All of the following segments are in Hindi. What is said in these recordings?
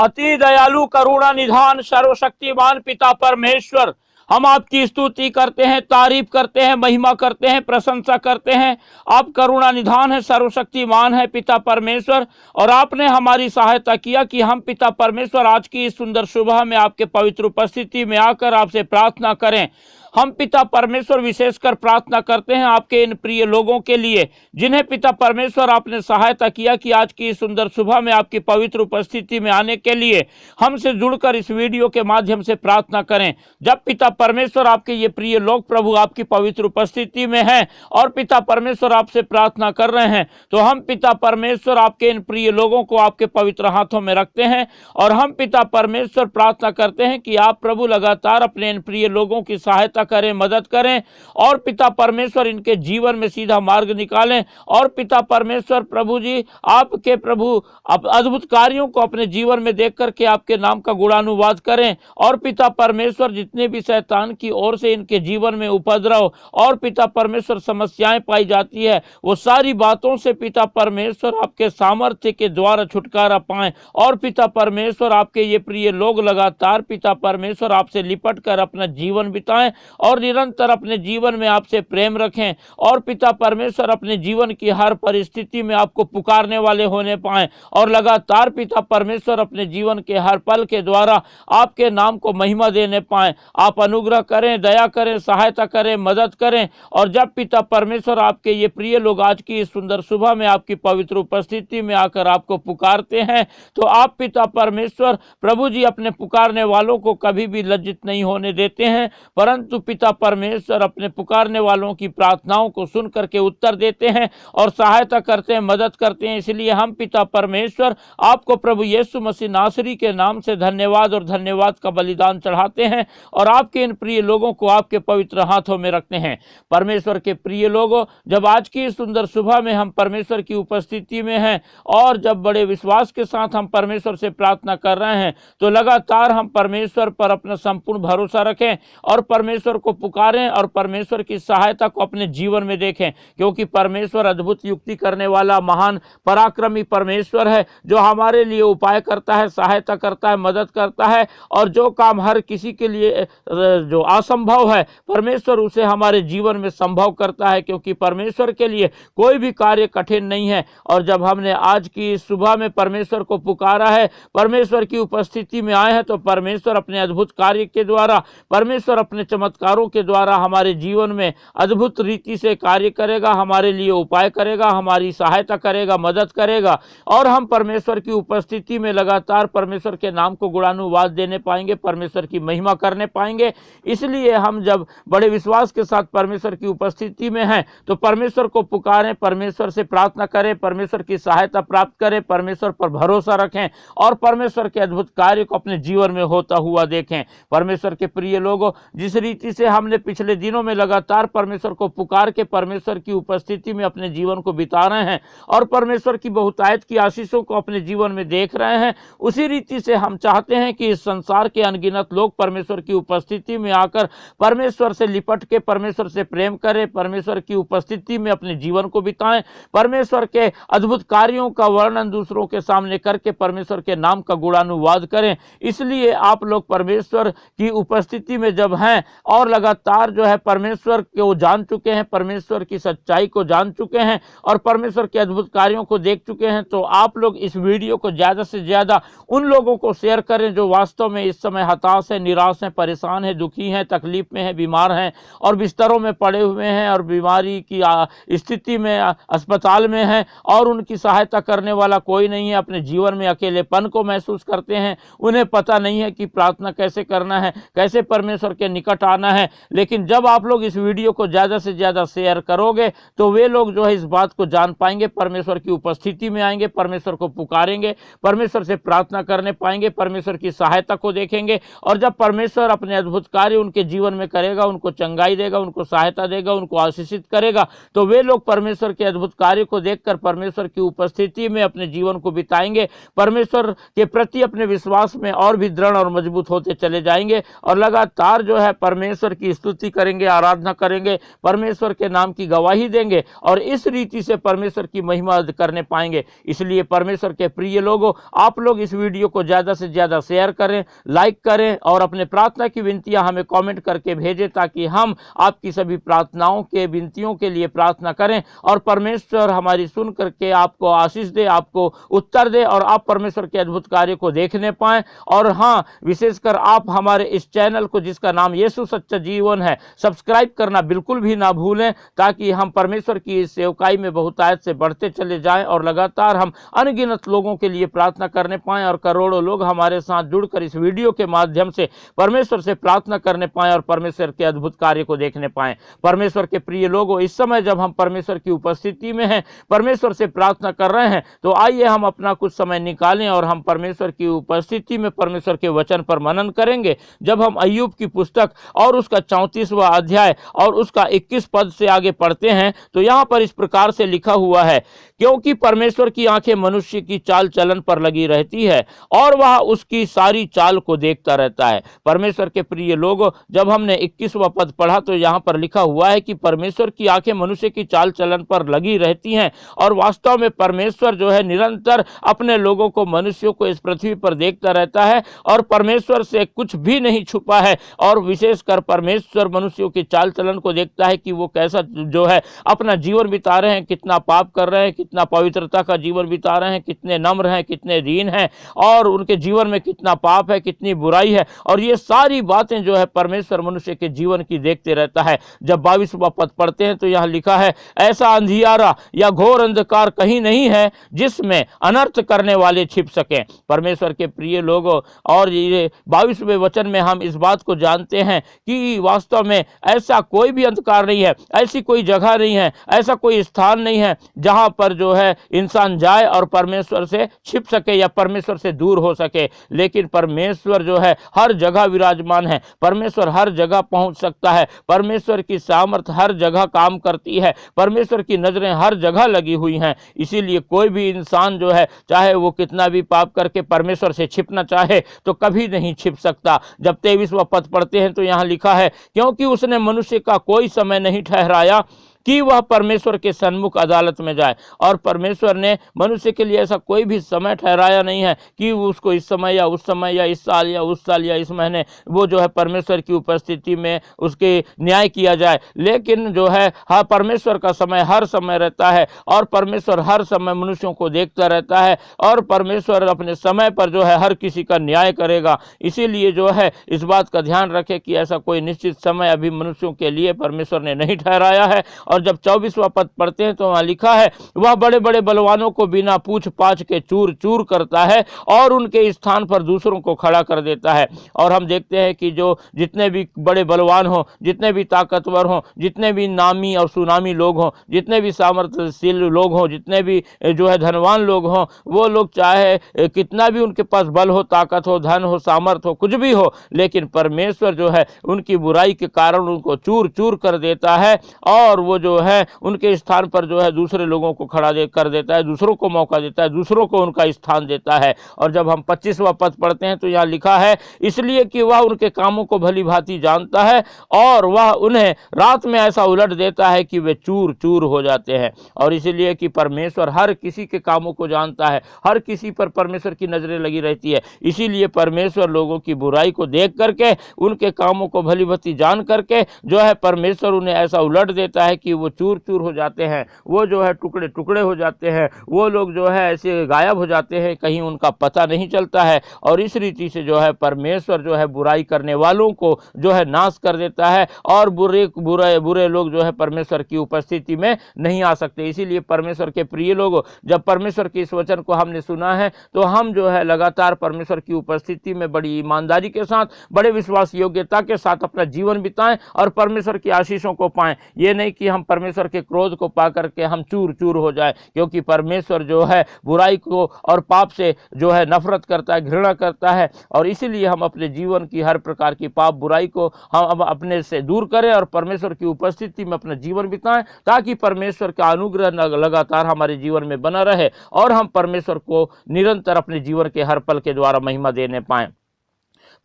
अति दयालु करुणा निधान सर्वशक्तिमान पिता परमेश्वर, हम आपकी स्तुति करते हैं, तारीफ करते हैं, महिमा करते हैं, प्रशंसा करते हैं। आप करुणा निधान है, सर्वशक्तिमान है पिता परमेश्वर, और आपने हमारी सहायता किया कि हम पिता परमेश्वर आज की इस सुंदर सुबह में आपके पवित्र उपस्थिति में आकर आपसे प्रार्थना करें। हम पिता परमेश्वर विशेषकर प्रार्थना करते हैं आपके इन प्रिय लोगों के लिए, जिन्हें पिता परमेश्वर आपने सहायता किया कि आज की इस सुंदर सुबह में आपकी पवित्र उपस्थिति में आने के लिए हमसे जुड़कर इस वीडियो के माध्यम से प्रार्थना करें। जब पिता परमेश्वर आपके ये प्रिय लोग प्रभु आपकी पवित्र उपस्थिति में हैं और पिता परमेश्वर आपसे प्रार्थना कर रहे हैं, तो हम पिता परमेश्वर आपके इन प्रिय लोगों को आपके पवित्र हाथों में रखते हैं और हम पिता परमेश्वर प्रार्थना करते हैं कि आप प्रभु लगातार अपने इन प्रिय लोगों की सहायता करें, मदद करें और पिता परमेश्वर इनके जीवन में सीधा मार्ग निकालें। और पिता परमेश्वर प्रभु जी आपके प्रभु अद्भुत कार्यों को अपने जीवन में देख करके आपके नाम का गुणानुवाद करें। और पिता परमेश्वर जितने भी शैतान की ओर से इनके जीवन में उपद्रव और पिता परमेश्वर समस्याएं पाई जाती है, वो सारी बातों से पिता परमेश्वर आपके सामर्थ्य के द्वारा छुटकारा पाएं। और पिता परमेश्वर आपके ये प्रिय लोग लगातार पिता परमेश्वर आपसे लिपट कर अपना जीवन बिताएं और निरंतर अपने जीवन में आपसे प्रेम रखें। और पिता परमेश्वर अपने जीवन की हर परिस्थिति में आपको पुकारने वाले होने पाएं और लगातार पिता परमेश्वर अपने जीवन के हर पल के द्वारा आपके नाम को महिमा देने पाएं। आप अनुग्रह करें, दया करें, सहायता करें, मदद करें। और जब पिता परमेश्वर आपके ये प्रिय लोग आज की इस सुंदर सुबह में आपकी पवित्र उपस्थिति में आकर आपको पुकारते हैं, तो आप पिता परमेश्वर प्रभु जी अपने पुकारने वालों को कभी भी लज्जित नहीं होने देते हैं, परंतु पिता परमेश्वर अपने पुकारने वालों की प्रार्थनाओं को सुन करके उत्तर देते हैं और सहायता करते हैं, मदद करते हैं। इसलिए हम पिता परमेश्वर आपको प्रभु यीशु मसीह नासरी के नाम से धन्यवाद और धन्यवाद का बलिदान चढ़ाते हैं और आपके इन प्रिय लोगों को आपके पवित्र हाथों में रखते हैं। परमेश्वर के प्रिय लोगों, जब आज की सुंदर सुबह में हम परमेश्वर की उपस्थिति में हैं और जब बड़े विश्वास के साथ हम परमेश्वर से प्रार्थना कर रहे हैं, तो लगातार हम परमेश्वर पर अपना संपूर्ण भरोसा रखें और परमेश्वर को पुकारें और परमेश्वर की सहायता को अपने जीवन में देखें, क्योंकि परमेश्वर अद्भुत युक्ति करने वाला महान पराक्रमी परमेश्वर है, जो हमारे लिए उपाय करता है, सहायता करता है, मदद करता है। और जो काम हर किसी के लिए जो असंभव है, परमेश्वर उसे हमारे जीवन में संभव करता है, क्योंकि परमेश्वर के लिए कोई भी कार्य कठिन नहीं है। और जब हमने आज की सुबह में परमेश्वर को पुकारा है, परमेश्वर की उपस्थिति में आए हैं, तो परमेश्वर अपने अद्भुत कार्य के द्वारा, परमेश्वर अपने चमत्कारों के द्वारा हमारे जीवन में अद्भुत रीति से कार्य करेगा, हमारे लिए उपाय करेगा, हमारी सहायता करेगा, मदद करेगा। और हम परमेश्वर की उपस्थिति में लगातार परमेश्वर के नाम को गुणानुवाद देने पाएंगे, परमेश्वर की महिमा करने पाएंगे। इसलिए हम जब बड़े विश्वास के साथ परमेश्वर की उपस्थिति में हैं, तो परमेश्वर को पुकारें, परमेश्वर से प्रार्थना करें, परमेश्वर की सहायता प्राप्त करें, परमेश्वर पर भरोसा रखें और परमेश्वर के अद्भुत कार्य को अपने जीवन में होता हुआ देखें। परमेश्वर के प्रिय लोगों, जिस रीति से हमने पिछले दिनों में लगातार परमेश्वर को पुकार के परमेश्वर की उपस्थिति में अपने जीवन को बिता रहे हैं और परमेश्वर की बहुतायत की आशीषों को अपने जीवन में देख रहे हैं, उसी रीति से हम चाहते हैं कि इस संसार के अनगिनत लोग परमेश्वर की उपस्थिति में आकर परमेश्वर से लिपट के परमेश्वर से प्रेम करें, परमेश्वर की उपस्थिति में अपने जीवन को बिताएं, परमेश्वर के अद्भुत कार्यों का वर्णन दूसरों के सामने करके परमेश्वर के नाम का गुणानुवाद करें। इसलिए आप लोग परमेश्वर की उपस्थिति में जब हैं और लगातार जो है परमेश्वर को जान चुके हैं, परमेश्वर की सच्चाई को जान चुके हैं और परमेश्वर के अद्भुत कार्यों को देख चुके हैं, तो आप लोग इस वीडियो को ज़्यादा से ज़्यादा उन लोगों को शेयर करें जो वास्तव में इस समय हताश है, निराश हैं, परेशान हैं, दुखी हैं, तकलीफ में हैं, बीमार हैं और बिस्तरों में पड़े हुए हैं और बीमारी की स्थिति में अस्पताल में हैं और उनकी सहायता करने वाला कोई नहीं है, अपने जीवन में अकेलेपन को महसूस करते हैं, उन्हें पता नहीं है कि प्रार्थना कैसे करना है, कैसे परमेश्वर के निकट आना है। लेकिन जब आप लोग इस वीडियो को ज़्यादा से ज़्यादा शेयर करोगे, तो वे लोग जो है इस बात को जान पाएंगे, परमेश्वर की उपस्थिति में आएंगे, परमेश्वर को पुकारेंगे, परमेश्वर से प्रार्थना करने पाएंगे, परमेश्वर की सहायता को देखेंगे। और जब परमेश्वर अपने अद्भुत कार्य उनके जीवन में करेगा, उनको चंगाई देगा, उनको सहायता देगा, उनको आशीषित करेगा, तो वे लोग परमेश्वर के अद्भुत कार्य को देखकर परमेश्वर की उपस्थिति में अपने जीवन को बिताएंगे, परमेश्वर के प्रति अपने विश्वास में और भी दृढ़ और मजबूत होते चले जाएंगे और लगातार जो है परमेश्वर परमेश्वर की स्तुति करेंगे, आराधना करेंगे, परमेश्वर के नाम की गवाही देंगे और इस रीति से परमेश्वर की महिमा करने पाएंगे। इसलिए परमेश्वर के प्रिय लोगों, आप लोग इस वीडियो को ज़्यादा से ज़्यादा शेयर करें, लाइक करें और अपने प्रार्थना की विनतियां हमें कमेंट करके भेजें, ताकि हम आपकी सभी प्रार्थनाओं के विनतियों के लिए प्रार्थना करें और परमेश्वर हमारी सुन करके आपको आशीष दे, आपको उत्तर दे और आप परमेश्वर के अद्भुत कार्य को देखने पाएं। और हाँ, विशेषकर आप हमारे इस चैनल को, जिसका नाम यीशु सच्चा जीवन है, सब्सक्राइब करना बिल्कुल भी ना भूलें, ताकि हम परमेश्वर की इस सेवकाई में बहुतायत से बढ़ते चले जाएं और लगातार हम अनगिनत लोगों के लिए प्रार्थना करने पाएं और करोड़ों लोग हमारे साथ जुड़कर इस वीडियो के माध्यम से परमेश्वर से प्रार्थना करने पाएं और परमेश्वर के अद्भुत कार्य को देखने पाएं। परमेश्वर के प्रिय लोगों, इस समय जब हम परमेश्वर की उपस्थिति में हैं, परमेश्वर से प्रार्थना कर रहे हैं, तो आइए हम अपना कुछ समय निकालें और हम परमेश्वर की उपस्थिति में परमेश्वर के वचन पर मनन करेंगे। जब हम अय्यूब की पुस्तक और उसका 34वां अध्याय और उसका 21 पद से आगे पढ़ते हैं, तो यहाँ पर इस प्रकार से लिखा हुआ है, क्योंकि परमेश्वर की आंखें मनुष्य की चाल चलन पर लगी रहती है और वह उसकी सारी चाल को देखता रहता है। परमेश्वर के प्रिय लोगों, जब हमने 21वां पद पढ़ा तो यहाँ पर लिखा हुआ है कि परमेश्वर की आंखें मनुष्य की चाल चलन पर लगी रहती हैं और वास्तव में परमेश्वर जो है निरंतर अपने लोगों को, मनुष्यों को इस पृथ्वी पर देखता रहता है और परमेश्वर से कुछ भी नहीं छुपा है। और विशेषकर परमेश्वर मनुष्यों की चाल चलन को देखता है कि वो कैसा जो है अपना जीवन बिता रहे हैं, कितना पाप कर रहे हैं, कितना पवित्रता का जीवन बिता रहे हैं, कितने नम्र हैं, कितने दीन हैं और उनके जीवन में कितना पाप है, कितनी बुराई है। और ये सारी बातें जो है परमेश्वर मनुष्य के जीवन की देखते रहता है। जब 22वां पद पढ़ते हैं तो यहाँ लिखा है, ऐसा अंधियारा या घोर अंधकार कहीं नहीं है जिसमें अनर्थ करने वाले छिप सकें। परमेश्वर के प्रिय लोगों, और ये 22वें वचन में हम इस बात को जानते हैं कि वास्तव में ऐसा कोई भी अंधकार नहीं है, ऐसी कोई जगह नहीं है, ऐसा कोई स्थान नहीं है जहां पर जो है इंसान जाए और परमेश्वर से छिप सके या परमेश्वर से दूर हो सके। लेकिन परमेश्वर जो है हर जगह विराजमान है, परमेश्वर हर जगह पहुंच सकता है, परमेश्वर की सामर्थ्य हर जगह काम करती है, परमेश्वर की नजरें हर जगह लगी हुई हैं। इसीलिए कोई भी इंसान जो है, चाहे वो कितना भी पाप करके परमेश्वर से छिपना चाहे तो कभी नहीं छिप सकता। जब 23वां पद पढ़ते हैं तो यहाँ लिखा है, क्योंकि उसने मनुष्य का कोई समय नहीं ठहराया कि वह परमेश्वर के सन्मुख अदालत में जाए। और परमेश्वर ने मनुष्य के लिए ऐसा कोई भी समय ठहराया नहीं है कि उसको इस समय या उस समय या इस साल या उस साल या इस महीने वो जो है परमेश्वर की उपस्थिति में उसके न्याय किया जाए। लेकिन जो है हर परमेश्वर का समय हर समय रहता है और परमेश्वर हर समय मनुष्यों को देखता रहता है और परमेश्वर अपने समय पर जो है हर किसी का न्याय करेगा। इसीलिए जो है इस बात का ध्यान रखें कि ऐसा कोई निश्चित समय अभी मनुष्यों के लिए परमेश्वर ने नहीं ठहराया है। और जब 24वां पद पढ़ते हैं तो वहां लिखा है, वह बड़े बड़े बलवानों को बिना पूछ पाछ के चूर चूर करता है और उनके स्थान पर दूसरों को खड़ा कर देता है। और हम देखते हैं कि जो जितने भी बड़े बलवान हो, जितने भी ताकतवर हो, जितने भी नामी और सुनामी लोग हों, जितने भी सामर्थ्यशील लोग हों, जितने भी जो है धनवान लोग हों, वो लोग चाहे कितना भी उनके पास बल हो, ताकत हो, धन हो, सामर्थ हो, कुछ भी हो, लेकिन परमेश्वर जो है उनकी बुराई के कारण उनको चूर चूर कर देता है और वो जो है उनके स्थान पर जो है दूसरे लोगों को खड़ा कर देता है, दूसरों को मौका देता है, दूसरों को उनका स्थान देता है। और जब हम 25वां पद पढ़ते हैं तो यहाँ लिखा है, इसलिए कि वह उनके कामों को भली भांति जानता है और वह उन्हें रात में ऐसा उलट देता है कि वे चूर चूर हो जाते हैं। और इसलिए कि परमेश्वर हर किसी के कामों को जानता है, हर किसी पर परमेश्वर की नजरें लगी रहती है। इसीलिए परमेश्वर लोगों की बुराई को देख करके, उनके कामों को भली भांति जान करके जो है परमेश्वर उन्हें ऐसा उलट देता है कि वो चूर चूर हो जाते हैं, वो जो है टुकड़े टुकड़े हो जाते हैं, वो लोग जो है ऐसे गायब हो जाते हैं, कहीं उनका पता नहीं चलता है। और इस रीति से जो है परमेश्वर जो है बुराई करने वालों को जो है नाश कर देता है और बुरे लोग जो है परमेश्वर की उपस्थिति में नहीं आ सकते। इसीलिए परमेश्वर के प्रिय लोगों, जब परमेश्वर के इस वचन को हमने सुना है तो हम जो है लगातार परमेश्वर की उपस्थिति में बड़ी ईमानदारी के साथ, बड़े विश्वास योग्यता के साथ अपना जीवन बिताएं और परमेश्वर की आशीषों को पाएं। ये नहीं कि हम परमेश्वर के क्रोध को पा करके हम चूर चूर हो जाए, क्योंकि परमेश्वर जो है बुराई को और पाप से जो है नफरत करता है, घृणा करता है। और इसीलिए हम अपने जीवन की हर प्रकार की पाप बुराई को हम अपने से दूर करें और परमेश्वर की उपस्थिति में अपना जीवन बिताएं, ताकि परमेश्वर का अनुग्रह लगातार हमारे जीवन में बना रहे और हम परमेश्वर को निरंतर अपने जीवन के हर पल के द्वारा महिमा देने पाएं।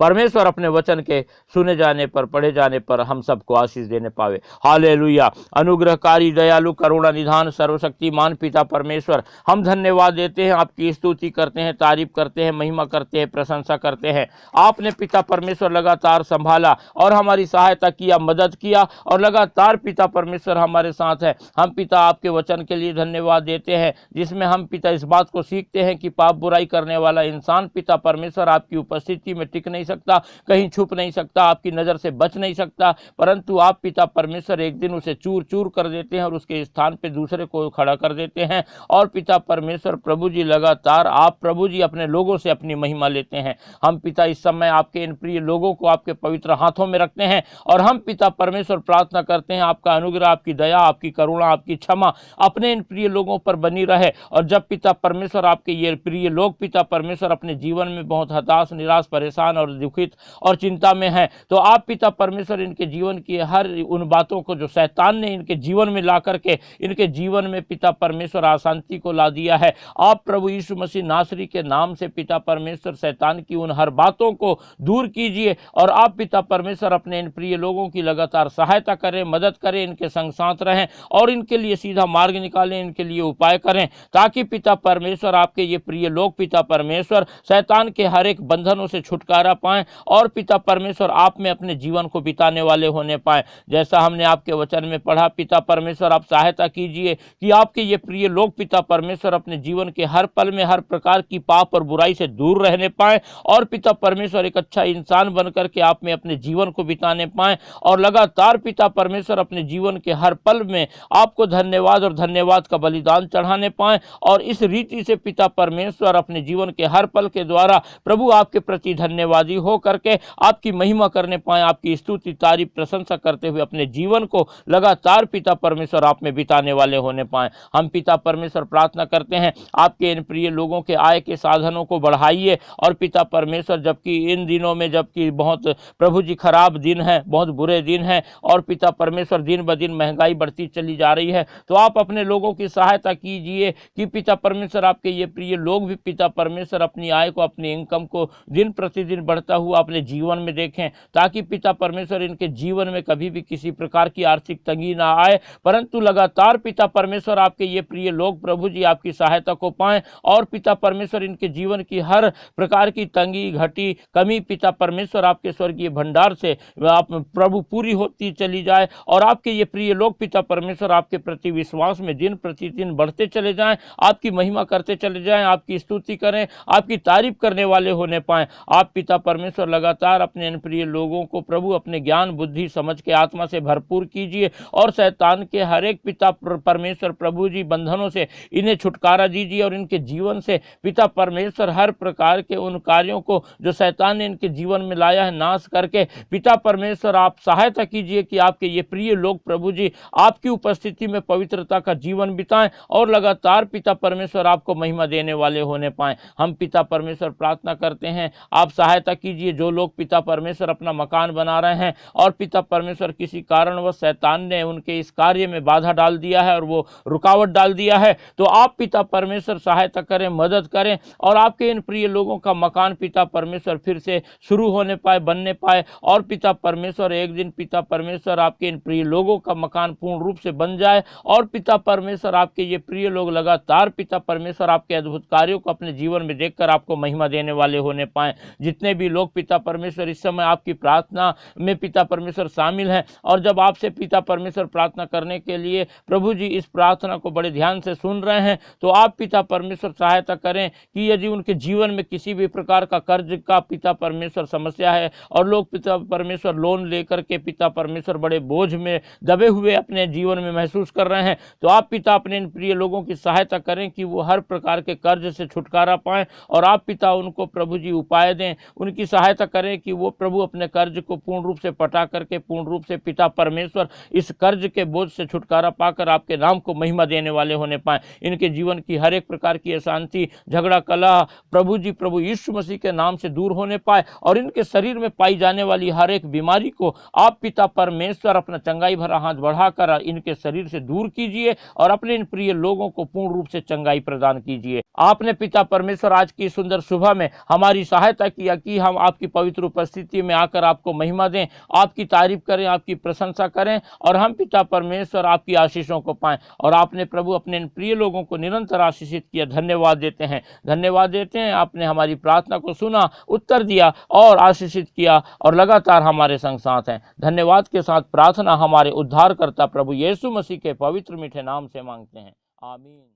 परमेश्वर अपने वचन के सुने जाने पर, पढ़े जाने पर हम सबको आशीष देने पावे। हालेलुया। अनुग्रहकारी, दयालु, करुणा निधान, सर्वशक्तिमान पिता परमेश्वर, हम धन्यवाद देते हैं, आपकी स्तुति करते हैं, तारीफ करते हैं, महिमा करते हैं, प्रशंसा करते हैं। आपने पिता परमेश्वर लगातार संभाला और हमारी सहायता किया, मदद किया और लगातार पिता परमेश्वर हमारे साथ है। हम पिता आपके वचन के लिए धन्यवाद देते हैं, जिसमें हम पिता इस बात को सीखते हैं कि पाप बुराई करने वाला इंसान पिता परमेश्वर आपकी उपस्थिति में टिक नहीं सकता, कहीं छुप नहीं सकता, आपकी नज़र से बच नहीं सकता, परंतु आप पिता परमेश्वर एक दिन उसे चूर चूर कर देते हैं और उसके स्थान पे दूसरे को खड़ा कर देते हैं। और पिता परमेश्वर प्रभु जी लगातार आप प्रभु जी अपने लोगों से अपनी महिमा लेते हैं। हम पिता इस समय आपके इन प्रिय लोगों को आपके पवित्र हाथों में रखते हैं और हम पिता परमेश्वर प्रार्थना करते हैं आपका अनुग्रह, आपकी दया, आपकी करुणा, आपकी क्षमा अपने इन प्रिय लोगों पर बनी रहे। और जब पिता परमेश्वर आपके ये प्रिय लोग पिता परमेश्वर अपने जीवन में बहुत हताश, निराश, परेशान और दुखित और चिंता में हैं, तो आप पिता परमेश्वर इनके जीवन की हर उन बातों को जो शैतान ने इनके जीवन में ला करके इनके जीवन में पिता परमेश्वर अशांति को ला दिया है, आप प्रभु यीशु मसीह नासरी के नाम से पिता परमेश्वर शैतान की उन हर बातों को दूर कीजिए और आप पिता परमेश्वर अपने इन प्रिय लोगों की लगातार सहायता करें, मदद करें, इनके संग साथ रहें और इनके लिए सीधा मार्ग निकालें, इनके लिए उपाय करें, ताकि पिता परमेश्वर आपके ये प्रिय लोग पिता परमेश्वर शैतान के हर एक बंधनों से छुटकारा पाएं और पिता परमेश्वर आप में अपने जीवन को बिताने वाले होने पाएं। जैसा हमने आपके वचन में पढ़ा, पिता परमेश्वर आप सहायता कीजिए कि आपके ये प्रिय लोग पिता परमेश्वर अपने जीवन के हर पल में हर प्रकार की पाप और बुराई से दूर रहने पाएं और पिता परमेश्वर एक अच्छा इंसान बनकर के आप में अपने जीवन को बिताने पाएं और लगातार पिता परमेश्वर अपने जीवन के हर पल में आपको धन्यवाद और धन्यवाद का बलिदान चढ़ाने पाएं और इस रीति से पिता परमेश्वर अपने जीवन के हर पल के द्वारा प्रभु आपके प्रति धन्यवादी हो करके आपकी महिमा करने पाएं, आपकी स्तुति, तारीफ, प्रशंसा करते हुए अपने जीवन को लगातार पिता परमेश्वर आप में बिताने वाले होने पाएं। हम पिता परमेश्वर प्रार्थना करते हैं आपके इन प्रिय लोगों के आय के साधनों को बढ़ाइए और पिता परमेश्वर जबकि इन दिनों में जबकि बहुत प्रभु जी खराब दिन है, बहुत बुरे दिन है और पिता परमेश्वर दिन ब दिन महंगाई बढ़ती चली जा रही है, तो आप अपने लोगों की सहायता कीजिए कि पिता परमेश्वर आपके ये प्रिय लोग भी पिता परमेश्वर अपनी आय को, अपनी इनकम को दिन प्रतिदिन बढ़ता हुआ अपने जीवन में देखें, ताकि पिता परमेश्वर इनके जीवन में कभी भी किसी प्रकार की आर्थिक तंगी ना आए, परंतु लगातार पिता परमेश्वर आपके ये प्रिय लोग प्रभु जी आपकी सहायता को पाएं और पिता परमेश्वर इनके जीवन की हर प्रकार की तंगी, घटी, कमी पिता परमेश्वर आपके स्वर्गीय भंडार से आप प्रभु पूरी होती चली जाए और आपके ये प्रिय लोग पिता परमेश्वर आपके प्रति विश्वास में दिन प्रतिदिन बढ़ते चले जाएं, आपकी महिमा करते चले जाएं, आपकी स्तुति करें, आपकी तारीफ करने वाले होने पाएं। आप पिता परमेश्वर लगातार अपने इन प्रिय लोगों को प्रभु अपने ज्ञान, बुद्धि, समझ के आत्मा से भरपूर कीजिए और शैतान के हर एक पिता परमेश्वर प्रभु जी बंधनों से इन्हें छुटकारा दीजिए और इनके जीवन से पिता परमेश्वर हर प्रकार के उन कार्यों को जो शैतान ने इनके जीवन में लाया है नाश करके पिता परमेश्वर आप सहायता कीजिए कि आपके ये प्रिय लोग प्रभु जी आपकी उपस्थिति में पवित्रता का जीवन बिताएं और लगातार पिता परमेश्वर आपको महिमा देने वाले होने पाएं। हम पिता परमेश्वर प्रार्थना करते हैं आप सहायता कीजिए जो लोग पिता परमेश्वर अपना मकान बना रहे हैं और पिता परमेश्वर किसी कारणवश शैतान ने उनके इस कार्य में बाधा डाल दिया है और वो रुकावट डाल दिया है, तो आप पिता परमेश्वर सहायता करें, मदद करें और आपके इन प्रिय लोगों का मकान पिता परमेश्वर फिर से शुरू होने पाए, बनने पाए और पिता परमेश्वर एक दिन पिता परमेश्वर आपके इन प्रिय लोगों का मकान पूर्ण रूप से बन जाए और पिता परमेश्वर आपके ये प्रिय लोग लगातार पिता परमेश्वर आपके अद्भुत कार्यों को अपने जीवन में देखकर आपको महिमा देने वाले होने पाए। जितने भी लोग पिता परमेश्वर इस समय आपकी प्रार्थना में पिता परमेश्वर शामिल हैं और जब आपसे पिता परमेश्वर प्रार्थना करने के लिए प्रभु जी इस प्रार्थना को बड़े ध्यान से सुन रहे हैं, तो आप पिता परमेश्वर सहायता करें कि यदि उनके जीवन में किसी भी प्रकार का कर्ज का पिता परमेश्वर समस्या है और लोग पिता परमेश्वर लोन लेकर के पिता परमेश्वर बड़े बोझ में दबे हुए अपने जीवन में महसूस कर रहे हैं, तो आप पिता अपने इन प्रिय लोगों की सहायता करें कि वो हर प्रकार के कर्ज से छुटकारा पाएं और आप पिता उनको प्रभु जी उपाय दें, उनकी सहायता करें कि वो प्रभु अपने कर्ज को पूर्ण रूप से पटा करके पूर्ण रूप से पिता परमेश्वर इस कर्ज के बोझ से छुटकारा पाकर आपके नाम को महिमा देने वाले होने पाए। इनके जीवन की हर एक प्रकार की अशांति, झगड़ा, कलह प्रभु जी प्रभु यीशु मसीह के नाम से दूर होने पाए और इनके शरीर में पाई जाने वाली हर एक बीमारी को आप पिता परमेश्वर अपना चंगाई भरा हाथ बढ़ाकर इनके शरीर से दूर कीजिए और अपने इन प्रिय लोगों को पूर्ण रूप से चंगाई प्रदान कीजिए। आपने पिता परमेश्वर आज की सुंदर सुबह में हमारी सहायता किया कि हम आपकी पवित्र उपस्थिति में आकर आपको महिमा दें, आपकी तारीफ करें, आपकी प्रशंसा करें और हम पिता परमेश्वर आपकी आशीषों को पाएं। और आपने प्रभु अपने प्रिय लोगों को निरंतर आशीषित किया, धन्यवाद देते हैं, धन्यवाद देते हैं। आपने हमारी प्रार्थना को सुना, उत्तर दिया और आशीषित किया और लगातार हमारे संग साथ हैं। धन्यवाद के साथ प्रार्थना हमारे उद्धारकर्ता प्रभु यीशु मसीह के पवित्र मीठे नाम से मांगते हैं, आमीन।